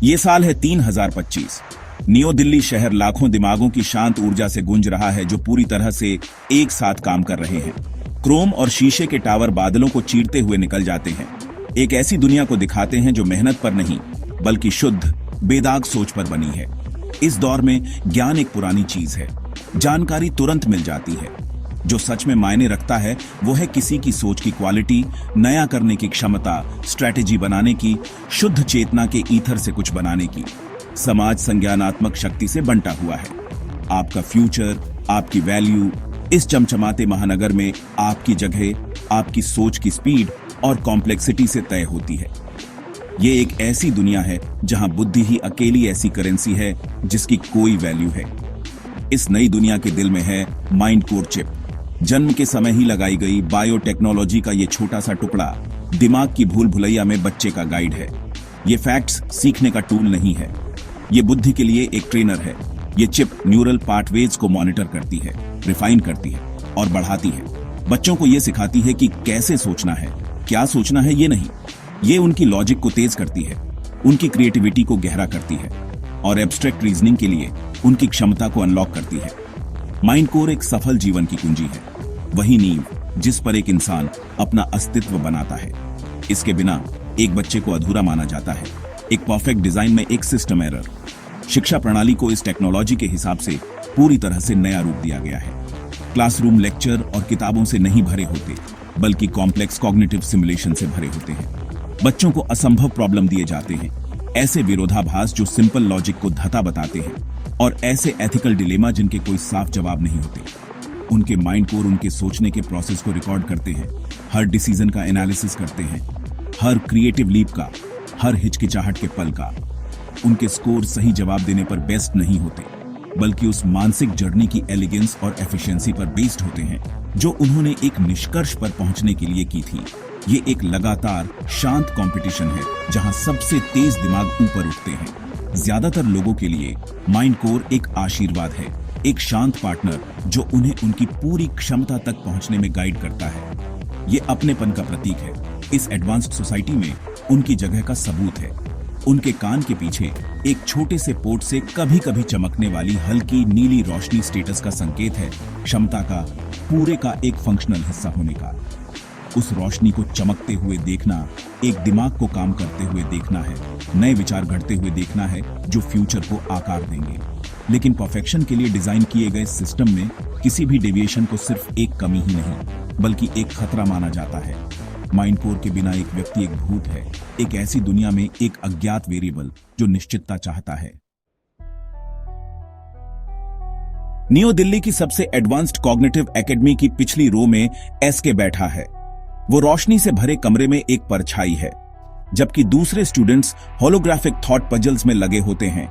ये साल है 3025। नियो दिल्ली शहर लाखों दिमागों की शांत ऊर्जा से गूंज रहा है जो पूरी तरह से एक साथ काम कर रहे हैं। क्रोम और शीशे के टावर बादलों को चीरते हुए निकल जाते हैं। एक ऐसी दुनिया को दिखाते हैं जो मेहनत पर नहीं बल्कि शुद्ध बेदाग सोच पर बनी है। इस दौर में ज्ञान एक पुरानी चीज है, जानकारी तुरंत मिल जाती है। जो सच में मायने रखता है वो है किसी की सोच की क्वालिटी, नया करने की क्षमता, स्ट्रैटेजी बनाने की, शुद्ध चेतना के ईथर से कुछ बनाने की। समाज संज्ञानात्मक शक्ति से बंटा हुआ है। आपका फ्यूचर, आपकी वैल्यू, इस चमचमाते महानगर में आपकी जगह आपकी सोच की स्पीड और कॉम्प्लेक्सिटी से तय होती है। ये एक ऐसी दुनिया है जहां बुद्धि ही अकेली ऐसी करेंसी है जिसकी कोई वैल्यू है। इस नई दुनिया के दिल में है माइंड कोर चिप। जन्म के समय ही लगाई गई बायोटेक्नोलॉजी का ये छोटा सा टुकड़ा दिमाग की भूल भुलैया में बच्चे का गाइड है। ये फैक्ट्स सीखने का टूल नहीं है, ये बुद्धि के लिए एक ट्रेनर है। ये चिप न्यूरल पाथवेज को मॉनिटर करती है, रिफाइन करती है और बढ़ाती है। बच्चों को ये सिखाती है कि कैसे सोचना है, क्या सोचना है ये नहीं। ये उनकी लॉजिक को तेज करती है, उनकी क्रिएटिविटी को गहरा करती है और एब्स्ट्रैक्ट रीजनिंग के लिए उनकी क्षमता को अनलॉक करती है। माइंड कोर एक सफल जीवन की कुंजी है, वही नींव जिस पर एक इंसान अपना अस्तित्व बनाता है। इसके बिना एक बच्चे को अधूरा माना जाता है। एक परफेक्ट डिजाइन में एक सिस्टम एरर। शिक्षा प्रणाली को इस टेक्नोलॉजी के हिसाब से पूरी तरह से नया रूप दिया गया है। क्लासरूम लेक्चर और किताबों से नहीं भरे होते बल्कि कॉम्प्लेक्स कॉग्निटिव सिमुलेशन से भरे होते हैं। बच्चों को असंभव प्रॉब्लम दिए जाते हैं, ऐसे विरोधाभास जो सिंपल लॉजिक को धता बताते हैं और ऐसे एथिकल डिलेमा जिनके कोई साफ जवाब नहीं होते। उनके माइंड कोर उनके सोचने के प्रोसेस को रिकॉर्ड करते हैं, हर डिसीजन का एनालिसिस करते हैं, हर क्रिएटिव लीप का, हर हिचकिचाहट के पल का। उनके स्कोर सही जवाब देने पर बेस्ट नहीं होते बल्कि उस मानसिक जर्नी की एलिगेंस और एफिशिएंसी पर बेस्ड होते हैं जो उन्होंने एक निष्कर्ष पर पहुंचने के लिए की थी। ये एक लगातार शांत कंपटीशन है जहां सबसे तेज दिमाग ऊपर उठते हैं। ज्यादातर लोगों के लिए माइंड कोर एक आशीर्वाद है, एक शांत पार्टनर जो उन्हें उनकी पूरी क्षमता तक पहुंचने में गाइड करता है। ये अपनेपन का प्रतीक है। इस एडवांस्ड सोसाइटी में उनकी जगह का सबूत है। उनके कान के पीछे एक छोटे से पोर्ट से कभी कभी चमकने वाली हल्की नीली रोशनी स्टेटस का संकेत है, क्षमता का, पूरे का एक फंक्शनल हिस्सा होने का। उस रोशनी को चमकते हुए देखना एक दिमाग को काम करते हुए देखना है, नए विचार घड़ते हुए देखना है जो फ्यूचर को आकार देंगे। लेकिन परफेक्शन के लिए डिजाइन किए गए सिस्टम में किसी भी डेविएशन को सिर्फ एक कमी ही नहीं बल्कि एक खतरा माना जाता है। माइंड कोर के बिना एक व्यक्ति एक भूत है, एक ऐसी दुनिया में एक अज्ञात वेरिएबल जो निश्चितता चाहता है। नियो दिल्ली की सबसे एडवांस्ड कॉग्निटिव एकेडमी की पिछली रो में एसके बैठा है। वो रोशनी से भरे कमरे में एक परछाई है, जबकि दूसरे स्टूडेंट्स होलोग्राफिक थॉट पजल्स में लगे होते हैं।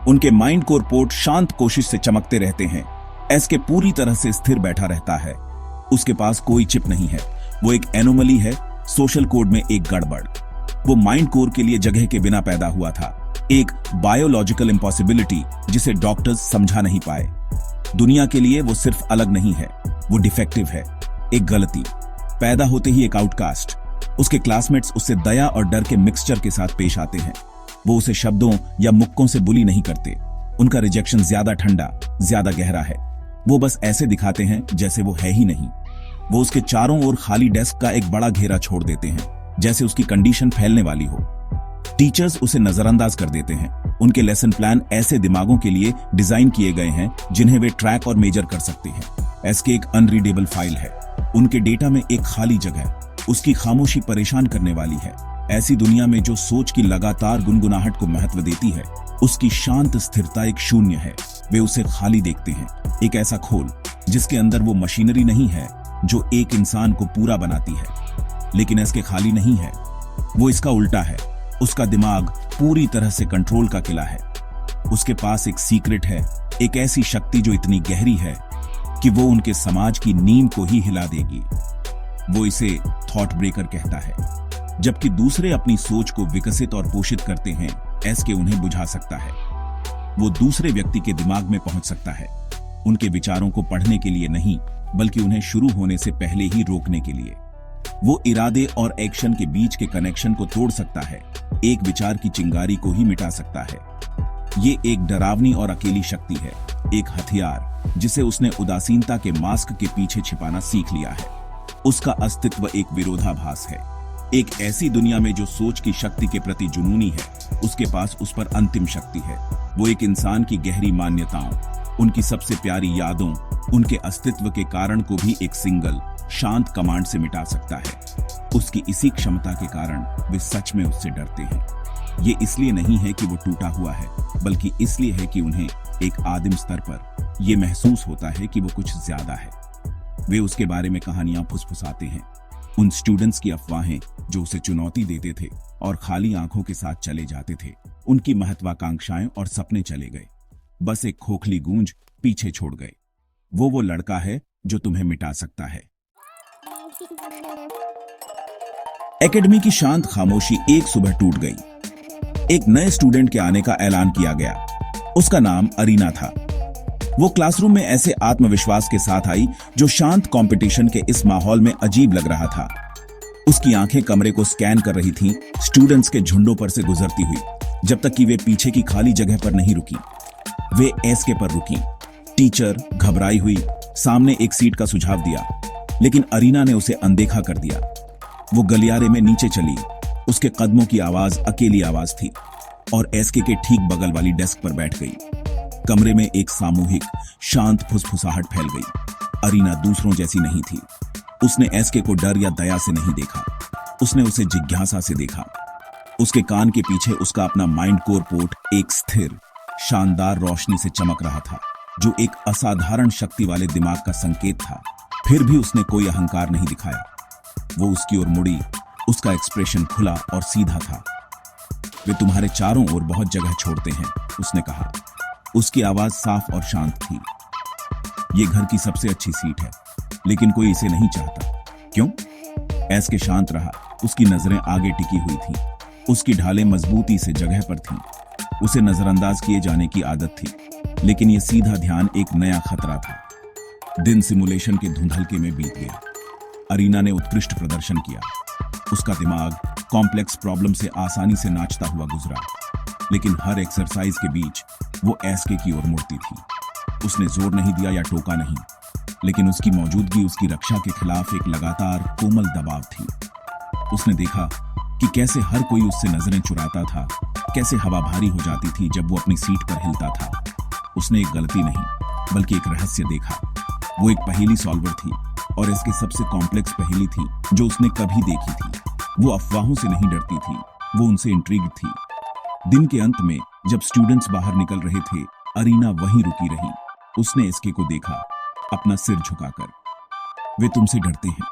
उनके माइंड कोर पोर्ट शांत कोशिश से चमकते रहते हैं। एसके पूरी तरह से स्थिर बैठा रहता है। उसके पास कोई चिप नहीं है, वो एक एनोमली है, सोशल कोड में एक गड़बड़। वो माइंड कोर के लिए जगह के बिना पैदा हुआ था, एक बायोलॉजिकल इम्पॉसिबिलिटी जिसे डॉक्टर्स समझा नहीं पाए। दुनिया के लिए वो सिर्फ अलग नहीं है, वो डिफेक्टिव है, एक गलती। पैदा होते ही एक आउटकास्ट। उसके क्लासमेट्स उससे दया और डर के मिक्सचर के साथ पेश आते हैं। वो उसे शब्दों या मुक्कों से बुली नहीं करते। उनका रिजेक्शन ज्यादा ठंडा, ज्यादा गहरा है। वो बस ऐसे दिखाते हैं जैसे वो है ही नहीं। वो उसके चारों ओर खाली डेस्क का एक बड़ा घेरा छोड़ देते हैं, जैसे उसकी कंडीशन फैलने वाली हो। टीचर्स उसे नजरअंदाज कर देते हैं। उनके लेसन प्लान ऐसे दिमागों के लिए डिजाइन किए गए हैं जिन्हें वे ट्रैक और मेजर कर सकते हैं। एसके एक अनरीडेबल फाइल है। उनके डेटा में एक खाली जगह, उसकी खामोशी परेशान करने वाली है। ऐसी दुनिया में जो सोच की लगातार गुनगुनाहट को महत्व देती है, उसकी शांत स्थिरता एक शून्य है। वे उसे खाली देखते हैं, एक ऐसा खोल जिसके अंदर वो मशीनरी नहीं है जो एक इंसान को पूरा बनाती है। लेकिन एसके खाली नहीं है, वो इसका उल्टा है। उसका दिमाग पूरी तरह से कंट्रोल का किला है। उसके पास एक सीक्रेट है, एक ऐसी शक्ति जो इतनी गहरी है कि वो उनके समाज की नींव को ही हिला देगी। वो इसे थॉट ब्रेकर कहता है। जबकि दूसरे अपनी सोच को विकसित और पोषित करते हैं, एसके उन्हें बुझा सकता है। वो दूसरे व्यक्ति के दिमाग में पहुंच सकता है, उनके विचारों को पढ़ने के लिए नहीं बल्कि उन्हें शुरू होने से पहले ही रोकने के लिए। वो इरादे और एक्शन के बीच के कनेक्शन को तोड़ सकता है, एक विचार की चिंगारी को ही मिटा सकता है। ये एक डरावनी और अकेली शक्ति है, एक हथियार जिसे उसने उदासीनता के मास्क के पीछे छिपाना सीख लिया है। उसका अस्तित्व एक विरोधाभास है। एक ऐसी दुनिया में जो सोच की शक्ति के प्रति जुनूनी है, उसके पास उस पर अंतिम शक्ति है। वो एक इंसान की गहरी मान्यताओं, उनकी सबसे प्यारी यादों, उनके अस्तित्व के कारण को भी एक सिंगल शांत कमांड से मिटा सकता है। उसकी इसी क्षमता के कारण वे सच में उससे डरते हैं। ये इसलिए नहीं है कि वो टूटा हुआ है, बल्कि इसलिए है कि उन्हें एक आदिम स्तर पर यह महसूस होता है कि वो कुछ ज्यादा है। वे उसके बारे में कहानियां फुसफुसाते हैं, उन स्टूडेंट्स की अफवाहें जो उसे चुनौती देते थे और खाली आंखों के साथ चले जाते थे। उनकी महत्वाकांक्षाएं और सपने चले गए, बस एक खोखली गूंज पीछे छोड़ गए। वो लड़का है जो तुम्हें मिटा सकता है। एकेडमी की शांत खामोशी एक सुबह टूट गई। एक नए स्टूडेंट के आने का ऐलान किया गया। उसका नाम अरीना था। वो क्लासरूम में ऐसे आत्मविश्वास के साथ आई जो शांत कंपटीशन के इस माहौल में अजीब लग रहा था। उसकी आंखें कमरे को स्कैन कर रही थीं, स्टूडेंट्स के झुंडों पर से गुजरती हुई, जब तक कि वे पीछे की खाली जगह पर नहीं रुकी। वे एसके पर रुकी। टीचर घबराई हुई सामने एक सीट का सुझाव दिया, लेकिन अरीना ने उसे अनदेखा कर दिया। वो गलियारे में नीचे चली। उसके कदमों की आवाज अकेली आवाज थी और एसके के ठीक बगल वाली डेस्क पर बैठ गई। कमरे में एक सामूहिक शांत फुसफुसाहट फैल गई। अरीना दूसरों जैसी नहीं थी। उसने एसके को डर या दया से नहीं देखा, उसने उसे जिज्ञासा से देखा। उसके कान के पीछे उसका अपना माइंड कोर पोर्ट एक स्थिर शानदार रोशनी से चमक रहा था, जो एक असाधारण शक्ति वाले दिमाग का संकेत था। फिर भी उसने कोई अहंकार नहीं दिखाया। वो उसकी ओर मुड़ी। उसका एक्सप्रेशन खुला और सीधा था। वे तुम्हारे चारों ओर बहुत जगह छोड़ते हैं, उसने कहा। उसकी आवाज साफ और शांत थी। ये घर की सबसे अच्छी सीट है, लेकिन कोई इसे नहीं चाहता। क्यों? एसके शांत रहा। उसकी नजरें आगे टिकी हुई थीं। उसकी ढालें मजबूती से जगह पर थीं। उसे नजरअंदाज किए जाने की आदत थी, लेकिन यह सीधा ध्यान एक नया खतरा था। दिन सिमुलेशन के धुंधलके में बीत गया। अरीना ने उत्कृष्ट प्रदर्शन किया। उसका दिमाग कॉम्प्लेक्स प्रॉब्लम से आसानी से नाचता हुआ गुजरा, लेकिन हर एक्सरसाइज के बीच वो एसके की ओर मुड़ती थी। उसने जोर नहीं दिया या टोका नहीं, लेकिन उसकी मौजूदगी उसकी रक्षा के खिलाफ एक लगातार कोमल दबाव थी। उसने देखा कि कैसे हर कोई उससे नजरें चुराता था, कैसे हवा भारी हो जाती थी जब वो अपनी सीट पर हिलता था। उसने एक गलती नहीं, बल्कि एक रहस्य देखा। वो एक पहेली सॉल्वर थी, और इसके सबसे कॉम्प्लेक्स पहेली थी जो उसने कभी देखी थी। वो अफवाहों से नहीं डरती थी, वो उनसे इंट्रिग्ड थी। दिन के अंत में जब स्टूडेंट्स बाहर निकल रहे थे, अरीना वहीं रुकी रही। उसने एसके को देखा, अपना सिर झुकाकर। वे तुमसे डरते हैं,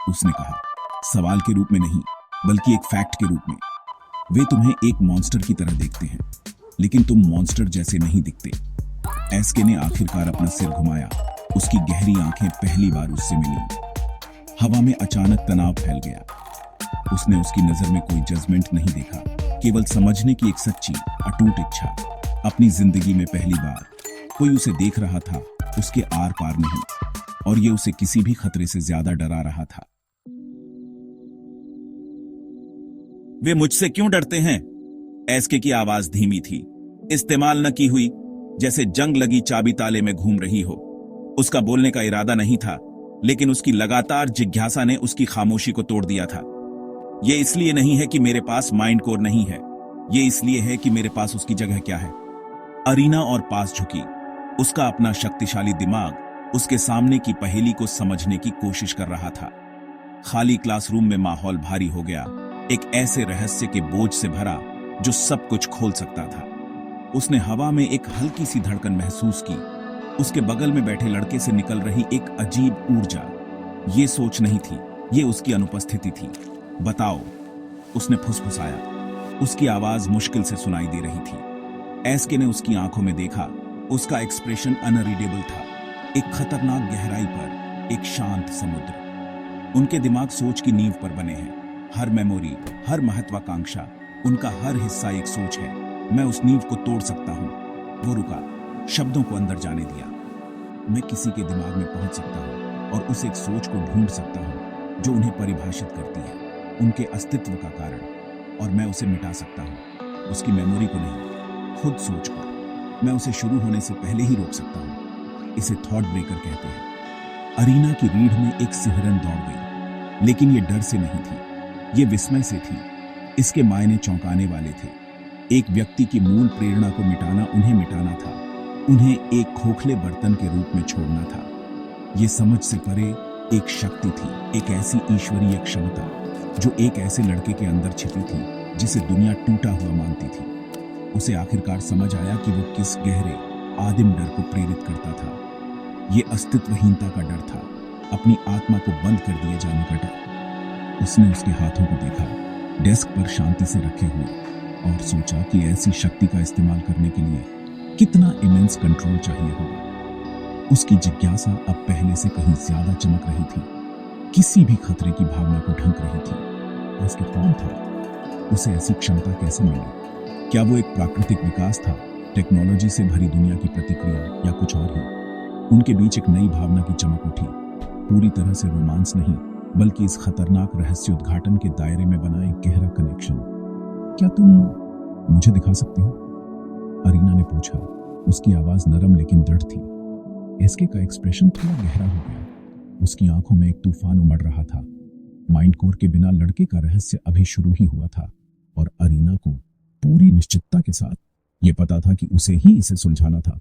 उसने कहा, सवाल के रूप में नहीं, बल्कि एक फैक्ट के रूप में। वे तुम्हें एक मॉन्स्टर की तरह देखते हैं, लेकिन तुम मॉन्स्टर जैसे नहीं दिखते। एसके ने आखिरकार अपना सिर घुमाया। उसकी गहरी आंखें पहली बार उससे मिली। हवा में अचानक तनाव फैल गया। उसने उसकी नजर में कोई जजमेंट नहीं देखा, केवल समझने की एक सच्ची अटूट इच्छा। अपनी जिंदगी में पहली बार कोई उसे देख रहा था, उसके आर पार नहीं, और ये उसे किसी भी खतरे से ज्यादा डरा रहा था। वे मुझसे क्यों डरते हैं? एसके की आवाज धीमी थी, इस्तेमाल न की हुई, जैसे जंग लगी चाबी ताले में घूम रही हो। उसका बोलने का इरादा नहीं था, लेकिन उसकी लगातार जिज्ञासा ने उसकी खामोशी को तोड़ दिया था। यह इसलिए नहीं है कि मेरे पास माइंड कोर नहीं है, यह इसलिए है कि मेरे पास उसकी जगह क्या है। अरीना और पास झुकी। उसका अपना शक्तिशाली दिमाग उसके सामने की पहेली को समझने की कोशिश कर रहा था। खाली क्लासरूम में माहौल भारी हो गया, एक ऐसे रहस्य के बोझ से भरा जो सब कुछ खोल सकता था। उसने हवा में एक हल्की सी धड़कन महसूस की। उसके बगल में बैठे लड़के से निकल रही एक अजीब ऊर्जा। ये सोच नहीं थी, ये उसकी अनुपस्थिति थी। बताओ, उसने फुसफुसाया। उसकी आवाज मुश्किल से सुनाई दे रही थी। एसके ने उसकी आंखों में देखा। उसका एक्सप्रेशन अनरीडेबल था, एक खतरनाक गहराई पर एक शांत समुद्र। उनके दिमाग सोच की नींव पर बने हैं। हर मेमोरी, हर महत्वाकांक्षा, उनका हर हिस्सा एक सोच है। मैं उस नींव को तोड़ सकता हूं। वो रुका, शब्दों को अंदर जाने दिया। मैं किसी के दिमाग में पहुंच सकता हूं और उस एक सोच को ढूंढ सकता हूं जो उन्हें परिभाषित करती है, उनके अस्तित्व का कारण। और मैं उसे मिटा सकता हूँ, उसकी मेमोरी को नहीं, खुद सोच को। मैं उसे शुरू होने से पहले ही रोक सकता हूँ। इसे थॉट ब्रेकर कहते हैं। अरीना की रीढ़ में एक सिहरन दौड़ गई, लेकिन ये डर से नहीं थी, ये विस्मय से थी। इसके मायने चौंकाने वाले थे। एक व्यक्ति की मूल प्रेरणा को मिटाना उन्हें मिटाना था, उन्हें एक खोखले बर्तन के रूप में छोड़ना था। ये समझ से परे एक शक्ति थी, एक ऐसी ईश्वरीय क्षमता जो एक ऐसे लड़के के अंदर छिपी थी जिसे दुनिया टूटा हुआ मानती थी। उसे आखिरकार समझ आया कि वो किस गहरे आदिम डर को प्रेरित करता था। ये अस्तित्वहीनता का डर था, अपनी आत्मा को बंद कर दिए जाने का डर। उसने उसके हाथों को देखा, डेस्क पर शांति से रखे हुए, और सोचा कि ऐसी शक्ति का इस्तेमाल करने के लिए कितना इमेंस कंट्रोल चाहिए होगा। उसकी जिज्ञासा अब पहले से कहीं ज्यादा चमक रही थी, किसी भी खतरे की भावना को ढंक रही थी। उसके कौन था? उसे ऐसी क्षमता कैसे मिली? क्या वो एक प्राकृतिक विकास था, टेक्नोलॉजी से भरी दुनिया की प्रतिक्रिया, या कुछ और ही? उनके बीच एक नई भावना की चमक उठी, पूरी तरह से रोमांस नहीं, बल्कि इस खतरनाक रहस्य उद्घाटन के दायरे में बना एक गहरा कनेक्शन। क्या तुम मुझे दिखा सकते हो? अरीना ने पूछा। उसकी आवाज नरम लेकिन दृढ़ थी। एसके का एक्सप्रेशन थोड़ा गहरा हो गया, उसकी आंखों में एक तूफान उमड़ रहा था। माइंड कोर के बिना लड़के का रहस्य अभी शुरू ही हुआ था, और अरीना को पूरी निश्चितता के साथ ये पता था कि उसे ही इसे सुलझाना था।